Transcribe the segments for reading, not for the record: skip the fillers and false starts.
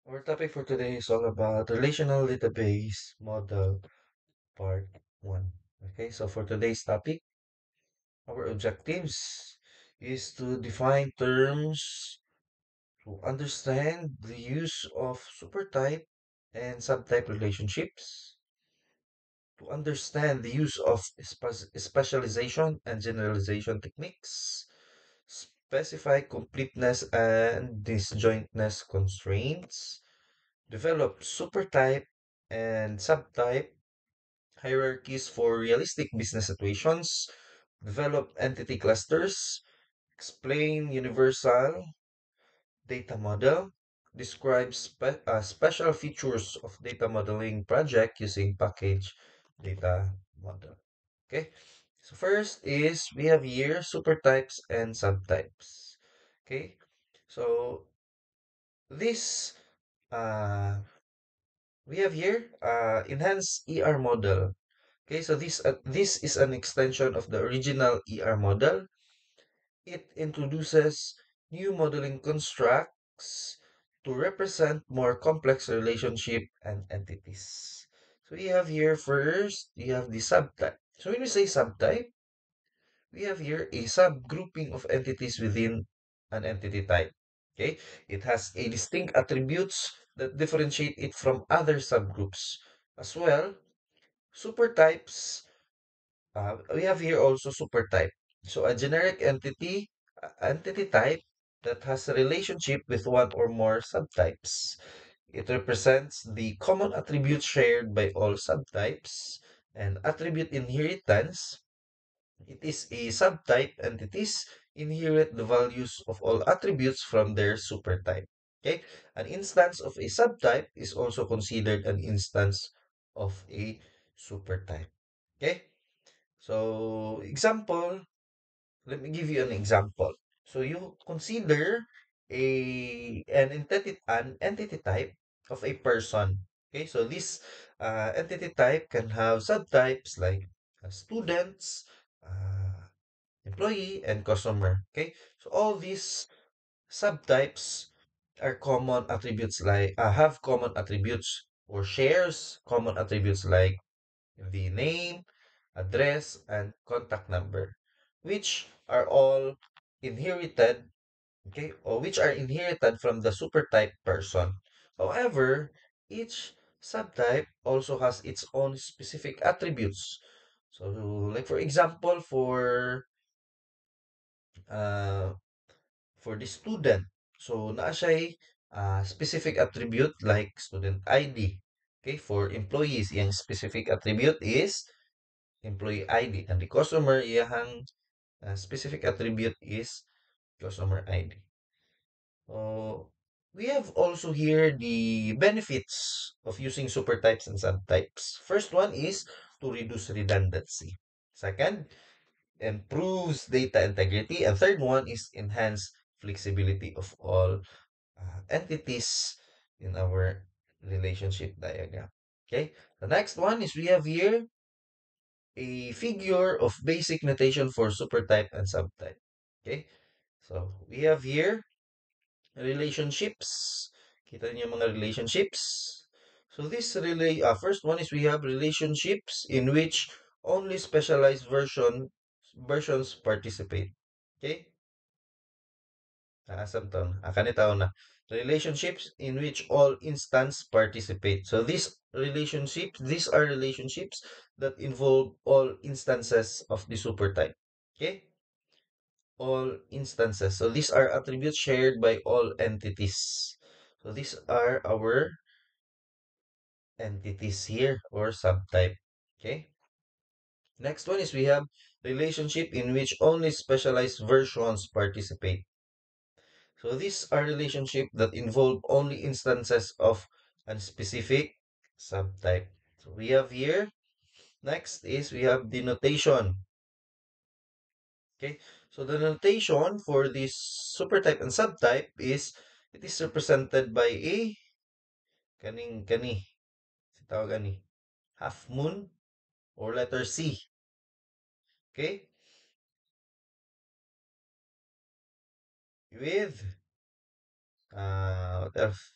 Our topic for today is all about relational database model part 1. Okay, so for today's topic, our objectives is to define terms, to understand the use of supertype and subtype relationships, to understand the use of specialization and generalization techniques, specify completeness and disjointness constraints, develop supertype and subtype hierarchies for realistic business situations, develop entity clusters, explain universal data model, describe special features of data modeling project using package data model. Okay, so first is we have here supertypes and subtypes. Okay, so this uh, we have here enhanced ER model. Okay, so this is an extension of the original ER model. It introduces new modeling constructs to represent more complex relationship and entities. So we have here first, we have the subtype. So when we say subtype, we have here a subgrouping of entities within an entity type. Okay, it has a distinct attributes that differentiate it from other subgroups. As well, supertypes, we have here also supertype. So a generic entity type that has a relationship with one or more subtypes. It represents the common attributes shared by all subtypes and attribute inheritance. It is a subtype entities inherit the values of all attributes from their supertype. Okay? An instance of a subtype is also considered an instance of a supertype. Okay? So, example, let me give you an example. So, you consider an entity type of a person. Okay? So, this entity type can have subtypes like students, uh, employee, and customer. Okay? So, all these subtypes are common attributes like have common attributes or shares common attributes like the name, address, and contact number, which are all inherited, okay, or which are inherited from the supertype person. However, each subtype also has its own specific attributes. So, like for example, uh, for the student, so naa siya specific attribute like student ID. Okay, for employees, yung specific attribute is employee ID, and the customer iyahang specific attribute is customer ID. So we have also here the benefits of using supertypes and subtypes. First one is to reduce redundancy. Second, improves data integrity. And third one is enhance flexibility of all entities in our relationship diagram. Okay, the next one is we have here a figure of basic notation for supertype and subtype. Okay? So, we have here relationships. Kita niyo yung mga relationships. So, first one is we have relationships in which only specialized versions participate. Okay? Asam to? Kanitaw na. Relationships in which all instance participate. So these are relationships that involve all instances of the supertype. Okay? All instances. So these are attributes shared by all entities. So these are our entities here or subtype. Okay? Next one is we have relationship in which only specialized versions participate. So these are relationships that involve only instances of a specific subtype. So we have here, next is we have the notation. Okay, so the notation for this supertype and subtype is, it is represented by a kani, si tawag ani, half moon or letter C. Okay, with what else?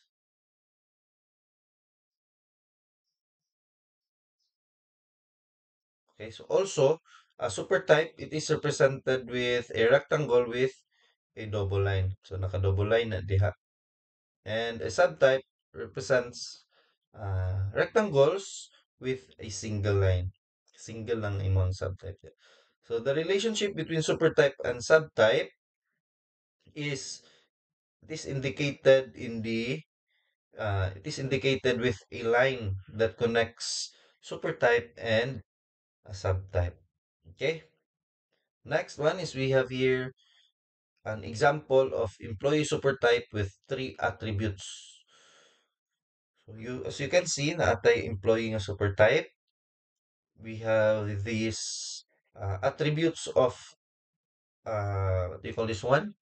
Okay, so also a supertype, it is represented with a rectangle with a double line. So naka-double line na diha. And a subtype represents rectangles with a single line. Single lang imong subtype. So the relationship between supertype and subtype is it is indicated in the it is indicated with a line that connects supertype and a subtype. Okay. Next one is we have here an example of employee supertype with three attributes. So as you can see, naatay employee nga supertype. We have these attributes of what do you call this one?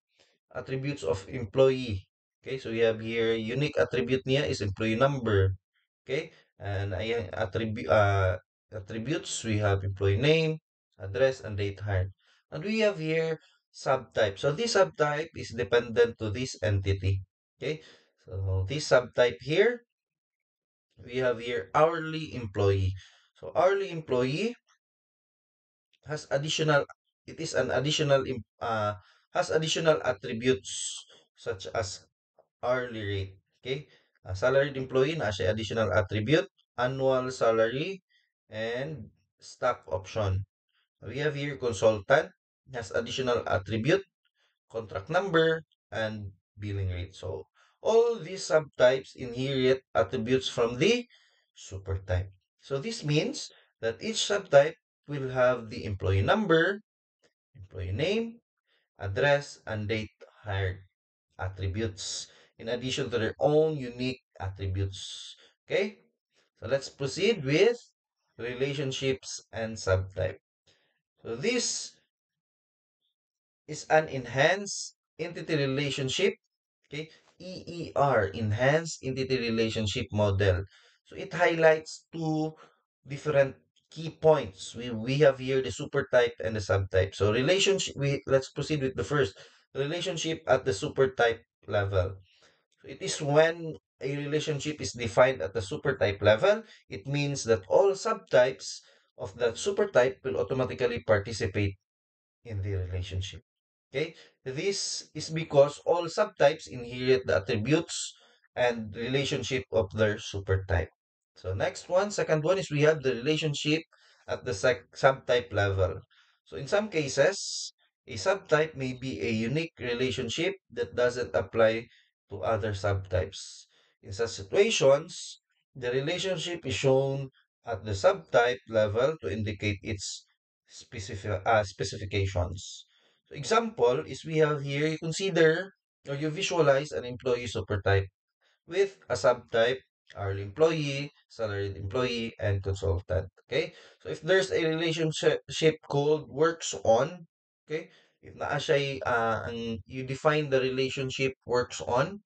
Attributes of employee. Okay, so we have here unique attribute niya is employee number. Okay, and ayan attributes we have employee name, address, and date hired. And we have here subtype. So this subtype is dependent to this entity. Okay, so this subtype here we have here hourly employee. So hourly employee has additional it is an additional has additional attributes such as hourly rate. Okay? Salaried employee na siya additional attribute, annual salary, and stock option. We have here consultant has additional attribute, contract number, and billing rate. So all these subtypes inherit attributes from the supertype. So this means that each subtype will have the employee number, employee name, address, and date hired attributes in addition to their own unique attributes. Okay? So let's proceed with relationships and subtype. So this is an enhanced entity relationship. Okay, EER, enhanced entity relationship model. So it highlights two different key points. We have here the supertype and the subtype. So relationship, let's proceed with the first relationship at the supertype level. So it is when a relationship is defined at the supertype level, it means that all subtypes of that supertype will automatically participate in the relationship. Okay, this is because all subtypes inherit the attributes and relationship of their supertype. So next one, second one is we have the relationship at the subtype level. So in some cases, a subtype may be a unique relationship that doesn't apply to other subtypes. In such situations, the relationship is shown at the subtype level to indicate its specifications. So example is we have here, you consider or you visualize an employee supertype with a subtype, hourly employee, salaried employee, and consultant. Okay? So if there's a relationship called works on, okay? If naa siya, you define the relationship works on,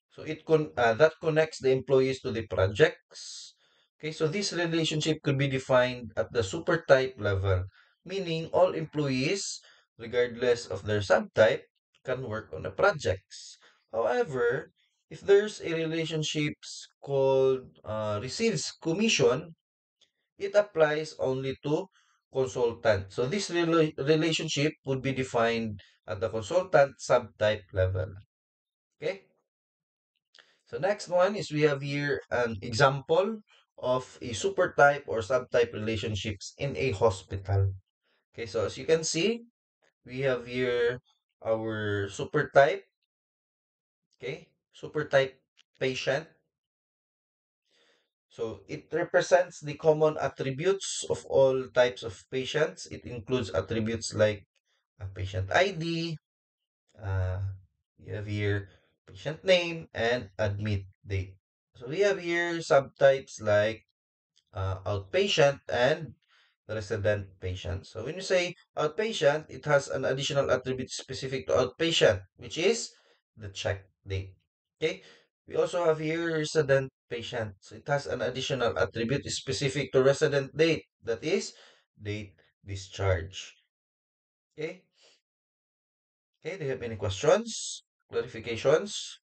so that connects the employees to the projects. Okay, so this relationship could be defined at the supertype level, meaning all employees, regardless of their subtype, can work on the projects. However, if there's a relationship called receives commission, it applies only to consultant. So this relationship would be defined at the consultant subtype level. Okay. So next one is we have here an example of a supertype or subtype relationships in a hospital. Okay, so as you can see, we have here our supertype, okay, supertype patient. So it represents the common attributes of all types of patients. It includes attributes like a patient ID, uh, you have here patient name and admit date. So we have here subtypes like outpatient and resident patient. So when you say outpatient, it has an additional attribute specific to outpatient, which is the check date. Okay. We also have here resident patient. So it has an additional attribute specific to resident date, that is date discharge. Okay. Okay. Do you have any questions? Clarifications?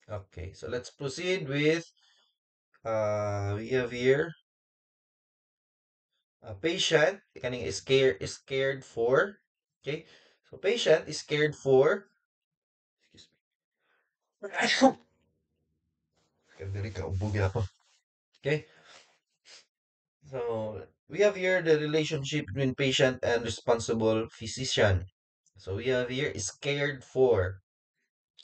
Okay. So let's proceed with we have here A patient kaning is cared for. Okay? So patient is cared for. Excuse me. Kadiri ka ubog ako. Okay? So we have here the relationship between patient and responsible physician. So we have here is cared for.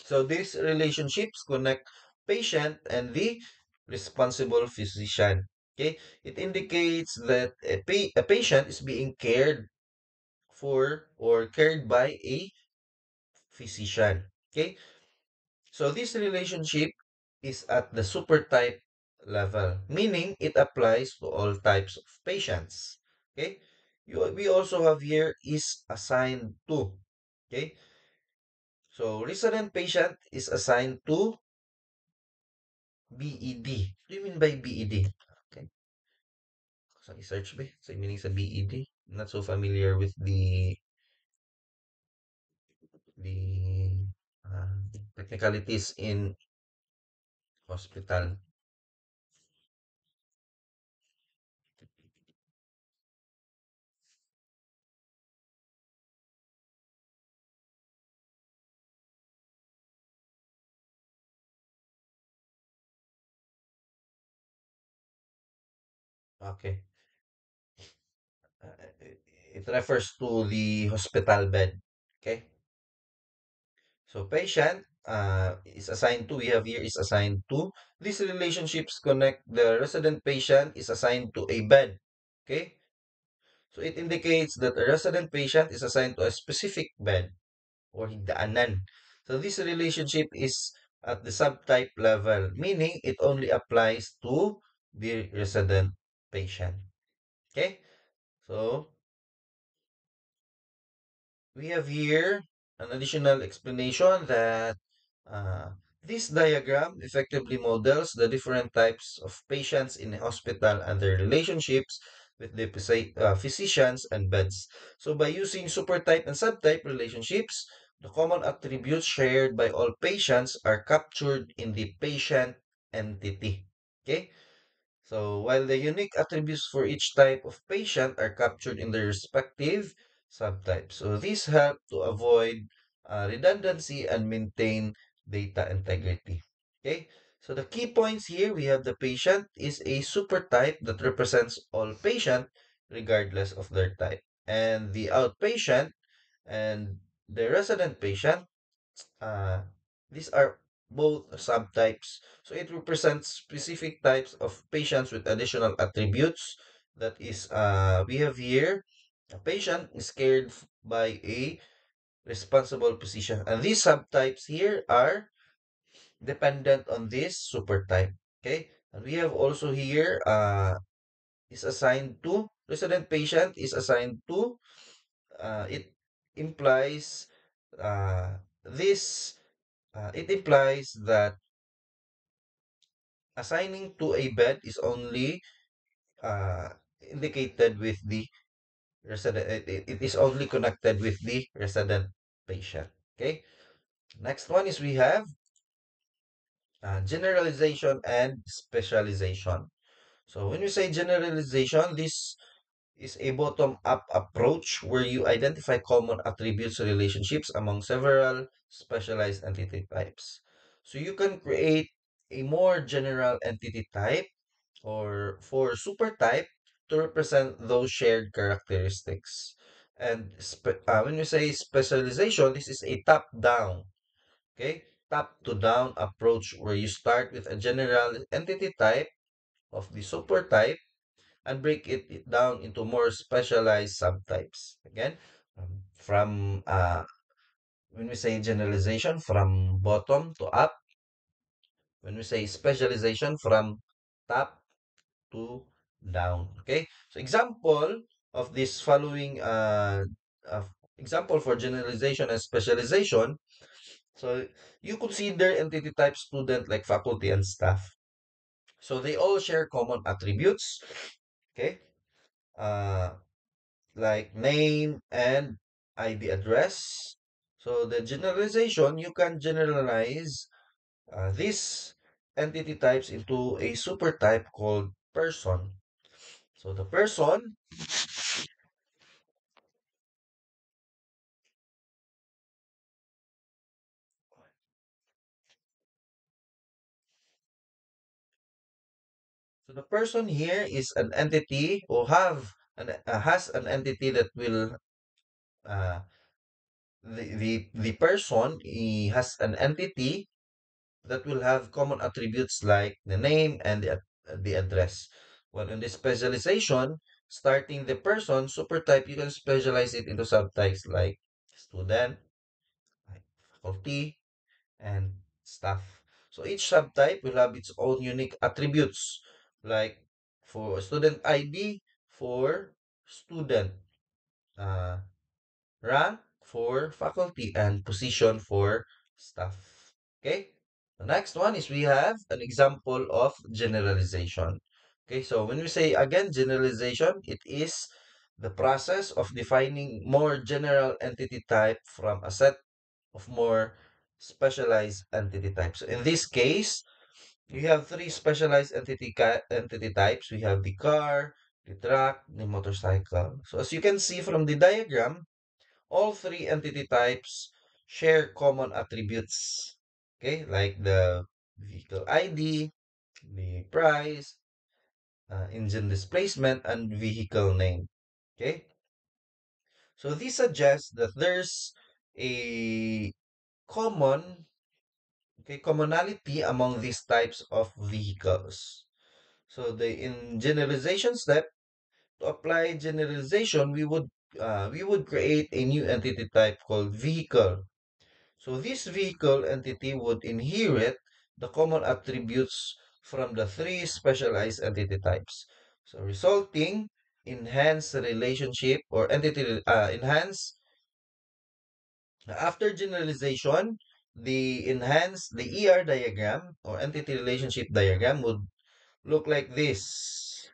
So these relationships connect patient and the responsible physician. Okay? It indicates that a patient is being cared for or cared by a physician. Okay? So this relationship is at the super type level, meaning it applies to all types of patients. Okay? We also have here is assigned to. Okay? So resident patient is assigned to BED. What do you mean by BED? Okay. So i-search ba? So meaning sa BED. Not so familiar with the uh, technicalities in hospital. Okay. Uh, it refers to the hospital bed. Okay. So patient is assigned to, we have here is assigned to. These relationships connect the resident patient is assigned to a bed. Okay. So it indicates that a resident patient is assigned to a specific bed or higdaanan. So this relationship is at the subtype level, meaning it only applies to the resident patient. Okay. So we have here an additional explanation that uh, this diagram effectively models the different types of patients in a hospital and their relationships with the physicians and beds. So by using supertype and subtype relationships, the common attributes shared by all patients are captured in the patient entity. Okay? So while the unique attributes for each type of patient are captured in their respective subtypes. So these help to avoid redundancy and maintain data integrity. Okay, so the key points here, we have the patient is a supertype that represents all patient regardless of their type. And the outpatient and the resident patient, uh, these are both subtypes. So it represents specific types of patients with additional attributes. That is, we have here a patient is cared by a responsible physician. And these subtypes here are dependent on this supertype. Okay. And we have also here is assigned to resident patient is assigned to it implies this it implies that assigning to a bed is only uh, indicated with the resident. It is only connected with the resident patient. Okay. Next one is we have generalization and specialization. So when we say generalization, this is a bottom-up approach where you identify common attributes relationships among several specialized entity types. So you can create a more general entity type or for supertype to represent those shared characteristics. And when we say specialization, this is a top-down, okay? Top to down approach where you start with a general entity type of the supertype and break it down into more specialized subtypes. Again, from when we say generalization from bottom to up, when we say specialization from top to down. Okay, so example of this following uh, example for generalization and specialization. So you consider entity type student like faculty and staff. So they all share common attributes. Okay, uh, like name and ID address. So the generalization, you can generalize these entity types into a supertype called person. So the person, so the person here is an entity or has an entity that will uh, the person he has an entity that will have common attributes like the name and the address. Well, in this specialization, starting the person supertype, you can specialize it into subtypes like student, like faculty, and staff. So each subtype will have its own unique attributes, like for student ID for student, uh, rank for faculty, and position for staff. Okay? The next one is we have an example of generalization. Okay, so when we say again generalization, it is the process of defining more general entity type from a set of more specialized entity types. So in this case, we have three specialized entity types. We have the car, the truck, the motorcycle. So as you can see from the diagram, all three entity types share common attributes. Okay, like the vehicle ID, the price, engine displacement, and vehicle name. Okay, so this suggests that there's a common commonality among these types of vehicles. So the in generalization step, to apply generalization, we would create a new entity type called vehicle. So this vehicle entity would inherit the common attributes from the three specialized entity types. So resulting enhanced relationship or entity enhance after generalization, the ER diagram or entity relationship diagram would look like this.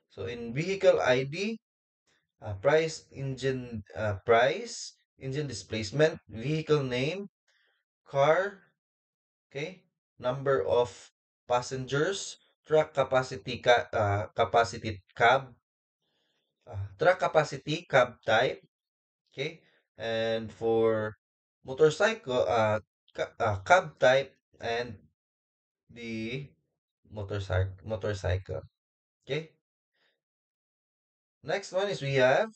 So in vehicle ID, price, engine displacement, vehicle name, car, okay, number of passengers, truck capacity, cab type, okay, and for motorcycle, cab type and the motorcycle. Okay. Next one is we have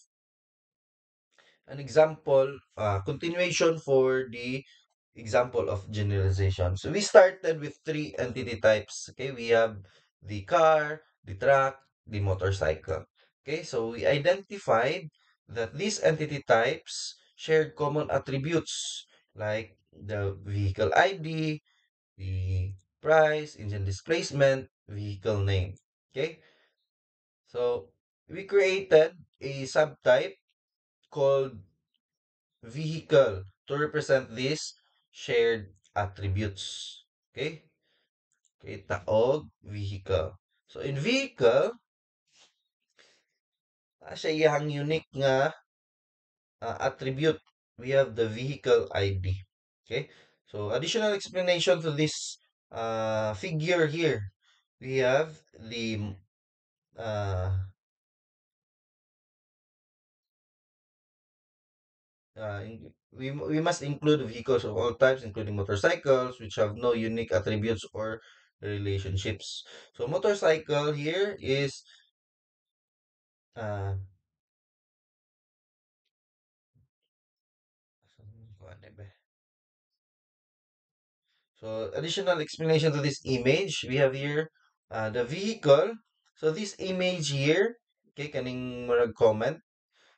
an example, continuation for the example of generalization. So we started with three entity types. Okay, we have the car, the truck, the motorcycle. Okay, so we identified that these entity types shared common attributes like the vehicle ID, the price, engine displacement, vehicle name. Okay, so we created a subtype called vehicle to represent these shared attributes. Okay? Okay, taog, vehicle. So in vehicle, siya iyang unique nga attribute. We have the vehicle ID. Okay? So additional explanation to this figure here. We have the uh, we must include vehicles of all types, including motorcycles, which have no unique attributes or relationships. So motorcycle here is uh, so additional explanation to this image, we have here the vehicle. So this image here, okay, kaning marag comment,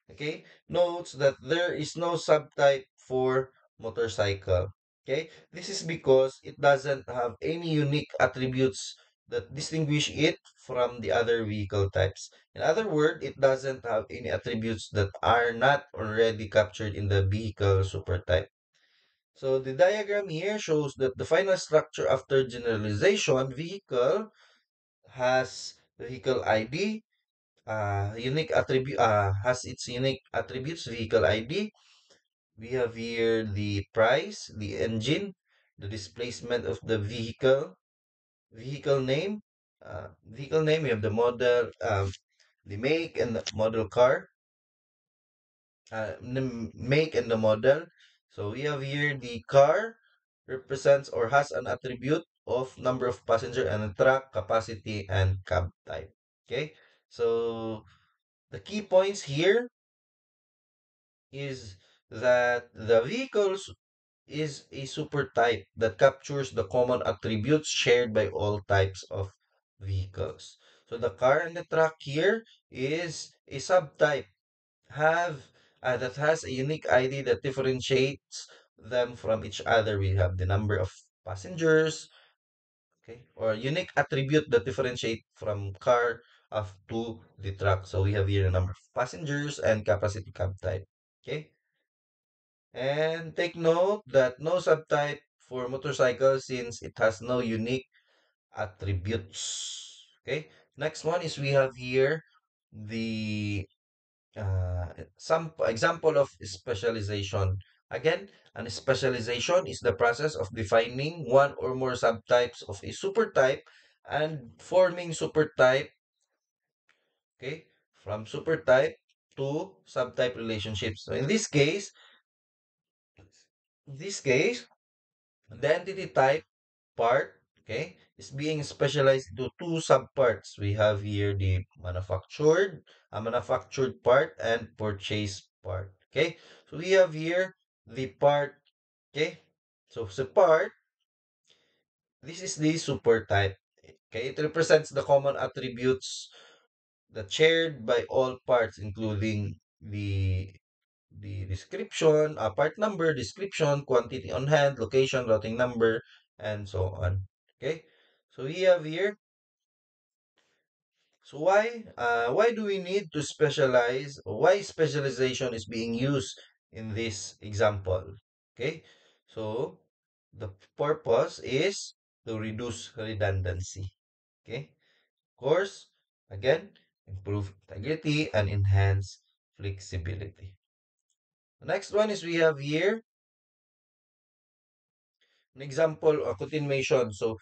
okay, notes that there is no subtype for motorcycle. Okay, this is because it doesn't have any unique attributes that distinguish it from the other vehicle types. In other words, it doesn't have any attributes that are not already captured in the vehicle supertype. So the diagram here shows that the final structure after generalization vehicle has vehicle ID, unique attribute has its unique attributes vehicle ID. We have here the price, the engine, the displacement of the vehicle, vehicle name, we have the model, the make and the model car, make and the model. So we have here the car represents or has an attribute of number of passenger and truck capacity and cab type. Okay, so the key points here is that the vehicles is a super type that captures the common attributes shared by all types of vehicles. So the car and the truck here is a subtype have that has a unique ID that differentiates them from each other. We have the number of passengers, okay, or unique attribute that differentiate from car up to the truck. So we have here the number of passengers and capacity cab type. Okay, and take note that no subtype for motorcycle since it has no unique attributes. Okay, next one is we have here the some example of specialization. Again, an specialization is the process of defining one or more subtypes of a supertype and forming supertype, okay, from supertype to subtype relationships. So in this case, the entity type part, okay, is being specialized into two subparts. We have here the manufactured part and purchased part. Okay, so we have here the part. Okay, so the part, this is the super type. Okay, it represents the common attributes that shared by all parts, including the description, part number, description, quantity on hand, location, routing number, and so on. Okay, so we have here. So why do we need to specialize? Why specialization is being used in this example? Okay, so the purpose is to reduce redundancy. Okay, of course, again, improve integrity and enhance flexibility. The next one is we have here an example, a continuation. So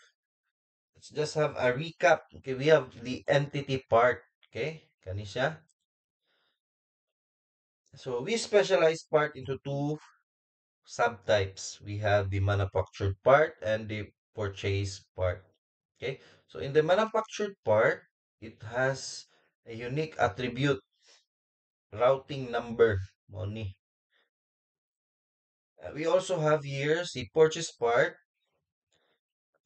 let's just have a recap. Okay, we have the entity part. Okay, kanisha. So we specialize part into two subtypes. We have the manufactured part and the purchase part. Okay, so in the manufactured part, it has a unique attribute, routing number, money. We also have here the purchase part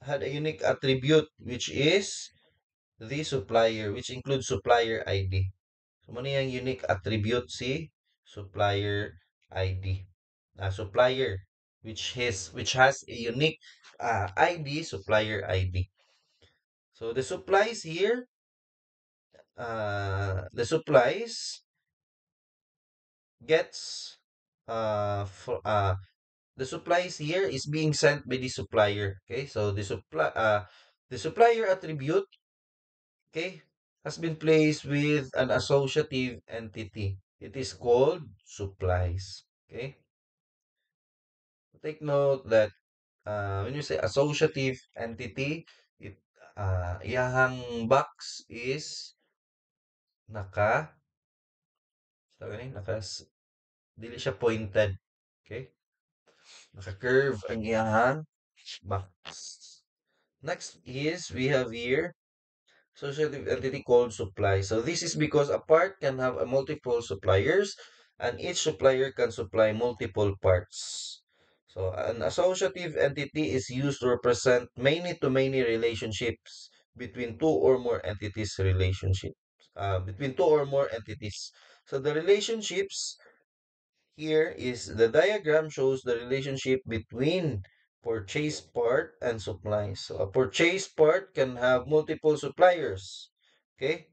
had a unique attribute, which is the supplier, which includes supplier ID. So, muna yung unique attribute si supplier ID. Supplier, which has a unique ID, supplier ID. So, the supplies gets, for, the supplies here is being sent by the supplier. Okay, so the supplier attribute, okay, has been placed with an associative entity. It is called supplies. Okay, take note that when you say associative entity, it iyahang box is naka sabi ni naka dili siya pointed. Okay, naka curve ang iyahang box. Next is we have here associative entity called supply. So this is because a part can have a multiple suppliers and each supplier can supply multiple parts. So an associative entity is used to represent many-to-many relationships between two or more entities. So the relationships here is the diagram shows the relationship between purchase part and supplies. So a purchase part can have multiple suppliers. Okay?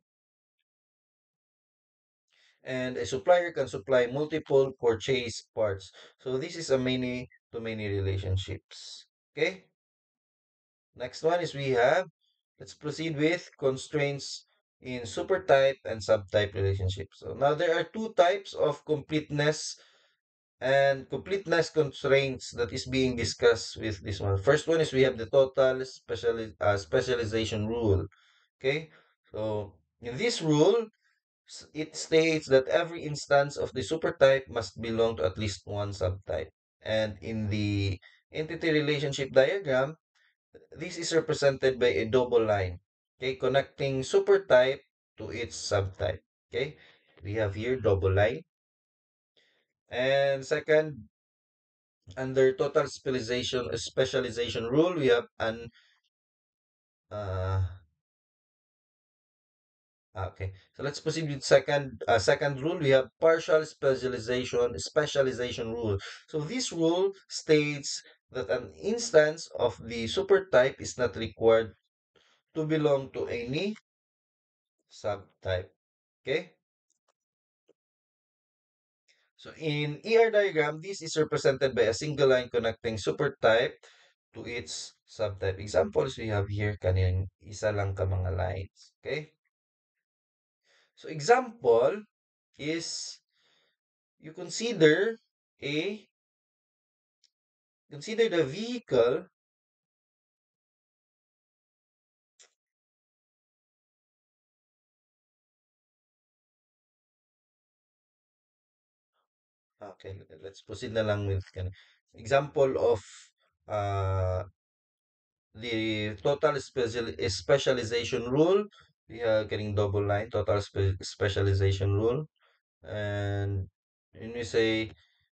And a supplier can supply multiple purchase parts. So this is a many to many relationships. Okay? Next one is let's proceed with constraints in supertype and subtype relationships. So now there are two types of completeness constraints that is being discussed with this one. First one is we have the total specialization rule. Okay, so in this rule, It states that every instance of the supertype must belong to at least one subtype. And in the entity relationship diagram, this is represented by a double line, okay, connecting supertype to its subtype. Okay, we have here double line. And second, under total specialization rule, we have an uh, okay. So let's proceed with second rule. We have partial specialization rule. So this rule states that an instance of the supertype is not required to belong to any subtype. Okay? So in ER diagram, this is represented by a single line connecting supertype to its subtype. Examples we have here kaning isa lang ka mga lines. Okay? So example is you a consider the vehicle. Okay, let's proceed na lang with example of uh the total specialization rule. We are getting double line total specialization rule. And when we say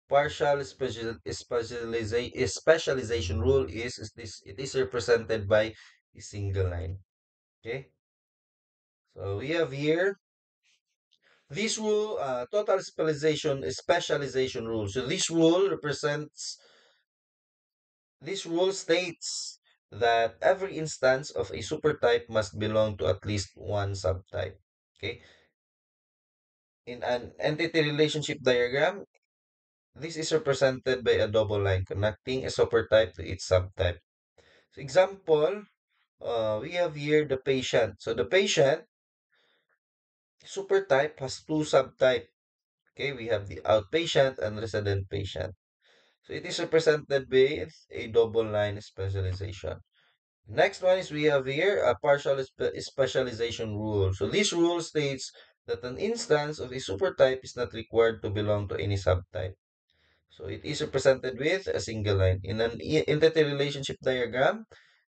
partial specialization rule is this, it is represented by a single line. Okay, so we have here this rule, total specialization rule. So this rule states that every instance of a supertype must belong to at least one subtype. Okay, in an entity relationship diagram, this is represented by a double line connecting a supertype to its subtype. So example, we have here the patient. So the patient supertype has two subtype. Okay, we have the outpatient and resident patient. So it is represented with a double line specialization. Next one is we have here a partial specialization rule. So this rule states that an instance of a supertype is not required to belong to any subtype. So it is represented with a single line. In an entity relationship diagram,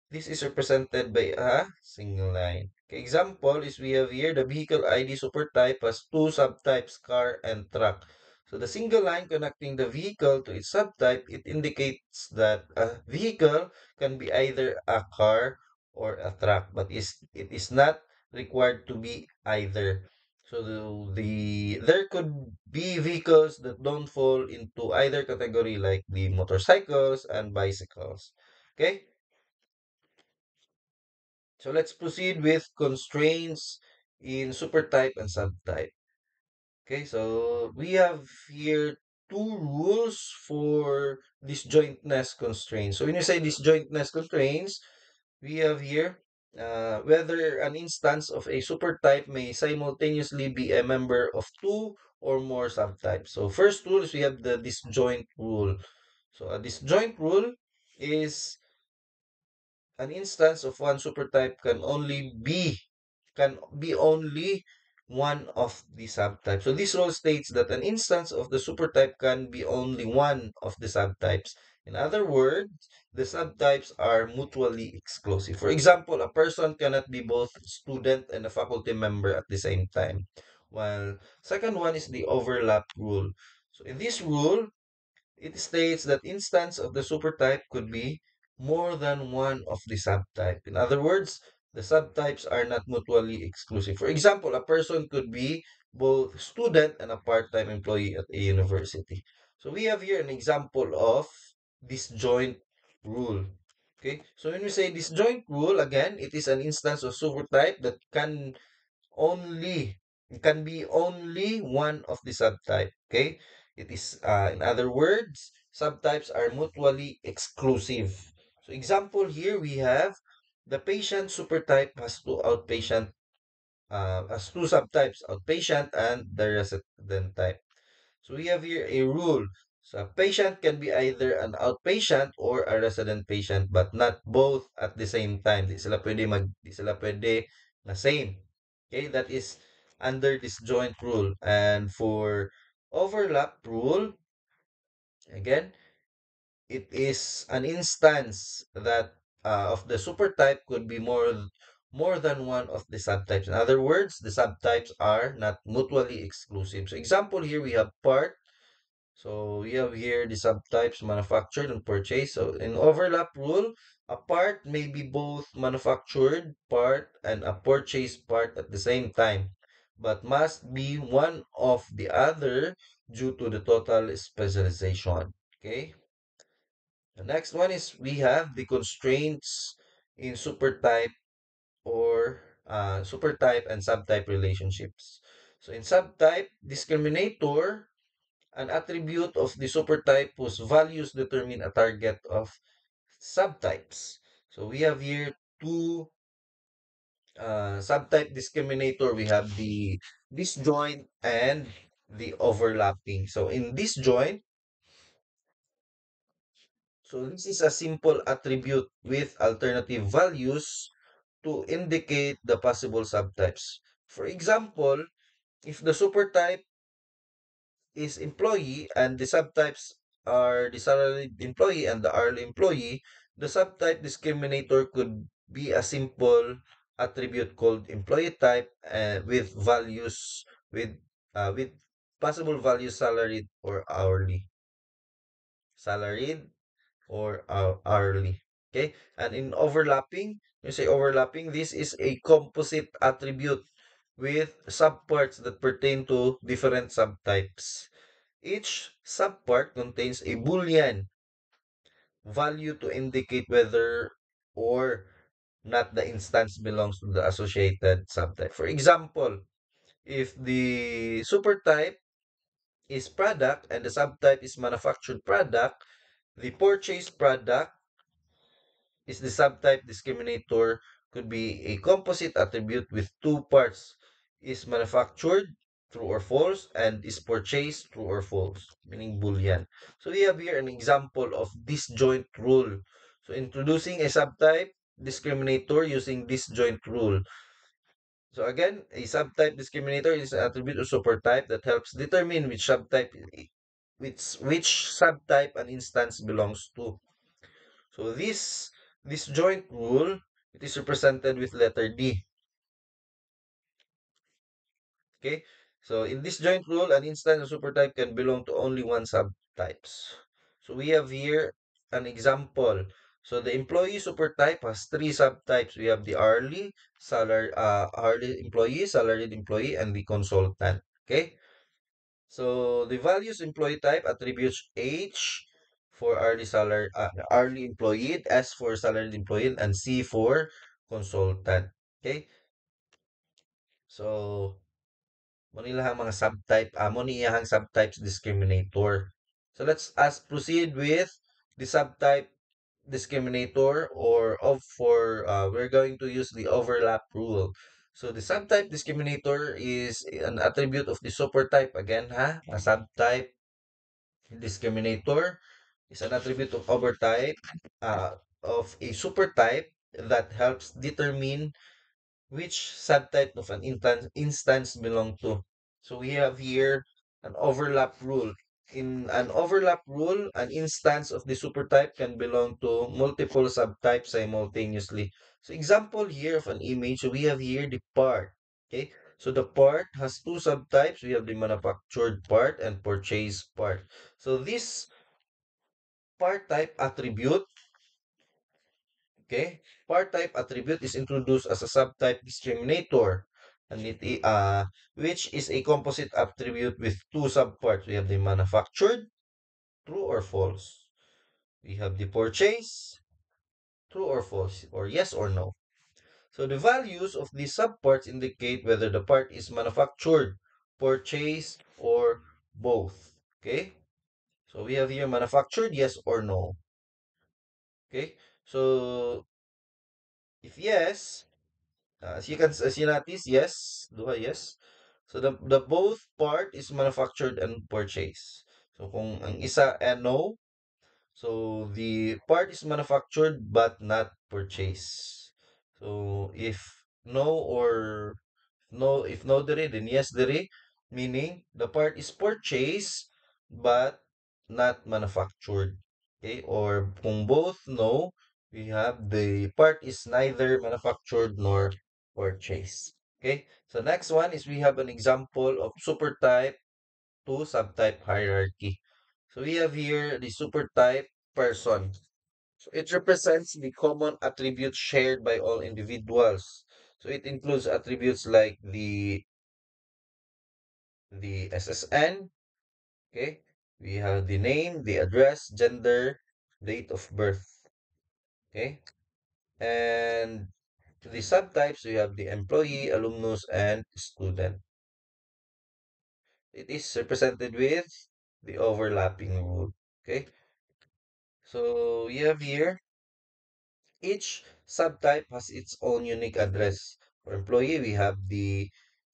this is represented by a single line. Okay, example is we have here the vehicle ID supertype has two subtypes, car and truck. So the single line connecting the vehicle to its subtype, it indicates that a vehicle can be either a car or a truck, but it is not required to be either. So there could be vehicles that don't fall into either category like the motorcycles and bicycles. Okay? So let's proceed with constraints in supertype and subtype. Okay, so we have here two rules for disjointness constraints. So when you say disjointness constraints, we have here whether an instance of a supertype may simultaneously be a member of two or more subtypes. So first rule is we have the disjoint rule. So a disjoint rule is an instance of one supertype can be only one of the subtypes. So this rule states that an instance of the supertype can be only one of the subtypes. In other words, the subtypes are mutually exclusive. For example, a person cannot be both student and a faculty member at the same time. While second one is the overlap rule. So in this rule, it states that instance of the supertype could be more than one of the subtype. In other words, the subtypes are not mutually exclusive. For example, a person could be both student and a part-time employee at a university. So we have here an example of disjoint rule. Okay, so when we say disjoint rule, again, it is an instance of supertype that only it can be only one of the subtype. Okay, it is in other words, subtypes are mutually exclusive. So example here we have the patient supertype has two subtypes, outpatient and the resident type. So we have here a rule. So a patient can be either an outpatient or a resident patient but not both at the same time. Di sila pwede na same. Okay, that is under disjoint rule. And for overlap rule, again, it is an instance that of the supertype could be more than one of the subtypes. In other words, the subtypes are not mutually exclusive. So example here we have part. So we have here the subtypes manufactured and purchased. So in overlap rule, a part may be both manufactured part and a purchased part at the same time, but must be one of the other due to the total specialization. Okay. The next one is we have the constraints in supertype or supertype and subtype relationships. So in subtype discriminator, an attribute of the supertype whose values determine a target of subtypes. So we have here two subtype discriminator. We have the disjoint and the overlapping. So in disjoint, so this is a simple attribute with alternative values to indicate the possible subtypes. For example, if the supertype is employee and the subtypes are the salaried employee and the hourly employee, the subtype discriminator could be a simple attribute called employee type with values with possible values salaried or hourly. Okay, and in overlapping, you say overlapping, this is a composite attribute with subparts that pertain to different subtypes. Each subpart contains a Boolean value to indicate whether or not the instance belongs to the associated subtype. For example, if the supertype is product and the subtype is manufactured product, the purchased product is the subtype discriminator could be a composite attribute with two parts, is manufactured, true or false, and is purchased, true or false, meaning Boolean. So we have here an example of disjoint rule. So introducing a subtype discriminator using disjoint rule. So again, a subtype discriminator is an attribute or supertype that helps determine which subtype an instance belongs to. So this joint rule, it is represented with letter D. Okay? So in this joint rule, an instance or supertype can belong to only one subtypes. So we have here an example. So the employee supertype has three subtypes. We have the hourly employee, salaried employee, and the consultant. Okay? So the values employee type attributes H for hourly employee, S for salaried employee, and C for consultant. Okay? So mo nilahang mga subtype, mo niyahang subtypes discriminator. So let's proceed with the subtype discriminator we're going to use the overlap rule. So the subtype discriminator is an attribute of the supertype again, a subtype discriminator is an attribute of overtype of a supertype that helps determine which subtype of an instance belong to. So we have here an overlap rule. In an overlap rule, an instance of the supertype can belong to multiple subtypes simultaneously. So example here of an image, so we have here the part. Okay, so the part has two subtypes. We have the manufactured part and purchased part. So this part type attribute, okay, part type attribute is introduced as a subtype discriminator, and which is a composite attribute with two subparts. We have the manufactured, true or false. We have the purchase, true or false, or yes or no. So the values of these subparts indicate whether the part is manufactured, purchased, or both. Okay? So we have here manufactured, yes or no. Okay? So if yes, as you notice, yes, duha, yes. So the both part is manufactured and purchased. So kung ang isa and no, so the part is manufactured but not purchased. So if no or no, if no dere, then yes dere, meaning the part is purchased but not manufactured. Okay, or kung both no, we have the part is neither manufactured nor purchased. Okay, so next one is we have an example of supertype to subtype hierarchy. So we have here the supertype person. So it represents the common attributes shared by all individuals. So it includes attributes like the SSN, okay? We have the name, the address, gender, date of birth, okay? And the subtypes, we have the employee, alumnus, and student. It is represented with the overlapping rule, okay? So we have here each subtype has its own unique address. For employee, we have the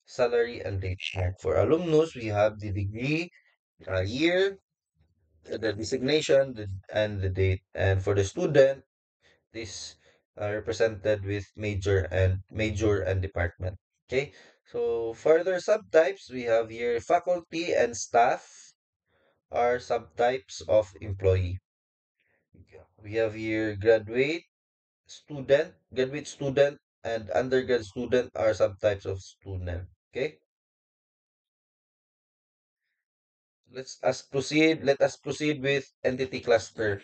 salary and date type. For alumnus, we have the degree, year, the designation, and the date. And for the student, this represented with major and department. Okay. So further subtypes, we have here faculty and staff are subtypes of employee. We have here graduate student, and undergrad student are subtypes of student. Okay, Let us proceed with entity cluster.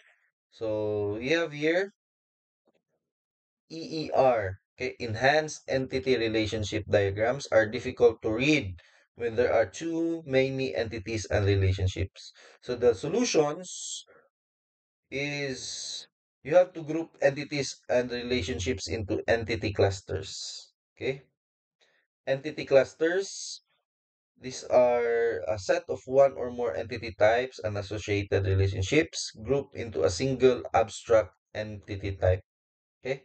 So we have here EER. Okay, enhanced entity relationship diagrams are difficult to read when there are too many entities and relationships. So the solutions is you have to group entities and relationships into entity clusters. Okay, entity clusters. These are a set of one or more entity types and associated relationships grouped into a single abstract entity type. Okay,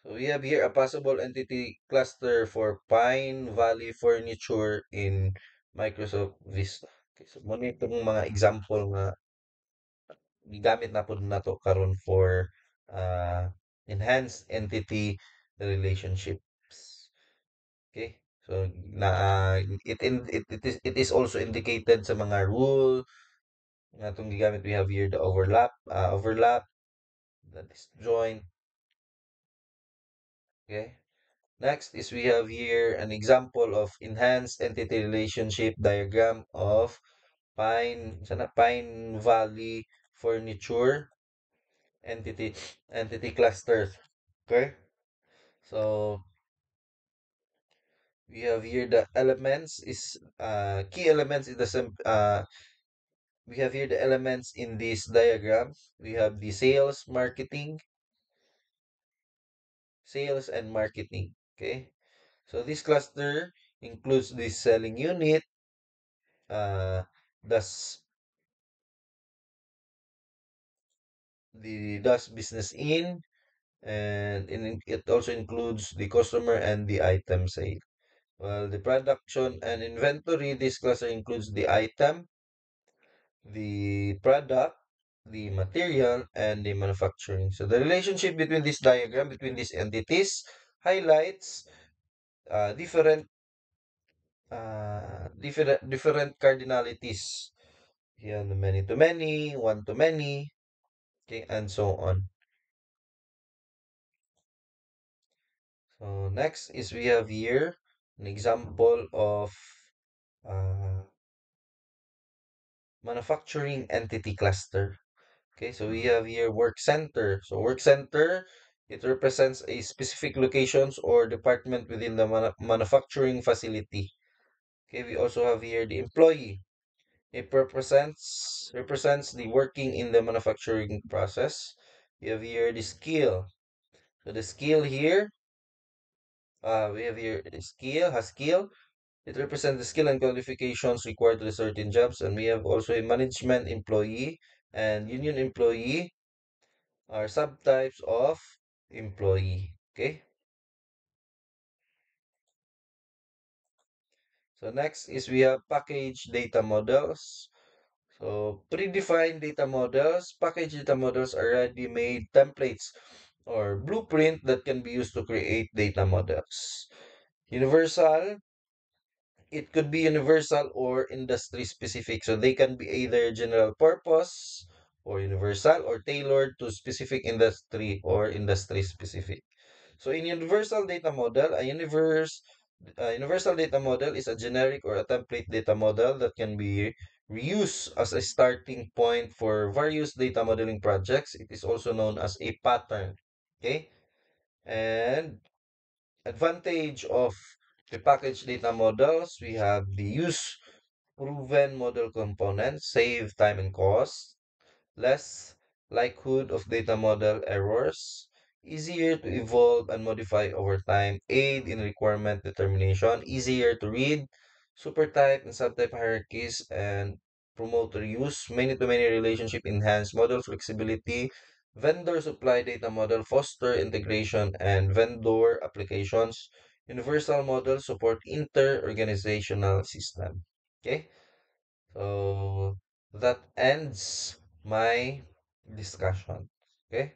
so we have here a possible entity cluster for Pine Valley Furniture in Microsoft Vista. Okay, so muna itong mga example nga gigamit na po na to karon for uh, enhanced entity relationships. Okay? So na it is also indicated sa mga rule nga itong gigamit. We have here the overlap, the disjoint. Okay? Next is we have here an example of enhanced entity relationship diagram of Pine Valley Furniture entity entity clusters. Okay? So we have here the elements is key elements in the we have here the elements in this diagram. We have the sales and marketing. Okay, so this cluster includes the selling unit, uh, thus thus business and it also includes the customer and the item sale. Well, the production and inventory, this cluster includes the item, the product, the material, and the manufacturing. So the relationship between this diagram, between these entities, highlights different cardinalities. Here, the many to many, one to many, okay, and so on. So next is we have here an example of uh, manufacturing entity cluster. Okay, so we have here work center. So work center, it represents a specific locations or department within the manufacturing facility. Okay, we also have here the employee. It represents the working in the manufacturing process. We have here the skill. So the skill here, we have here the skill. It represents the skill and qualifications required to certain jobs. And we have also a management employee and union employee are subtypes of employee. Okay. So next is we have package data models. So predefined data models, package data models are ready-made templates or blueprint that can be used to create data models. Universal, it could be universal or industry specific. So they can be either general purpose or universal or tailored to specific industry or industry specific. So in universal data model, a universal data model is a generic or a template data model that can be reused as a starting point for various data modeling projects. It is also known as a pattern. Okay? And advantage of the package data models, we have the use proven model components, save time and cost, less likelihood of data model errors, easier to evolve and modify over time, aid in requirement determination, easier to read, supertype and subtype hierarchies, and promote reuse, many-to-many relationship, enhance model flexibility, vendor supply data model, foster integration and vendor applications, universal model support inter-organizational system. Okay? So that ends my discussion. Okay?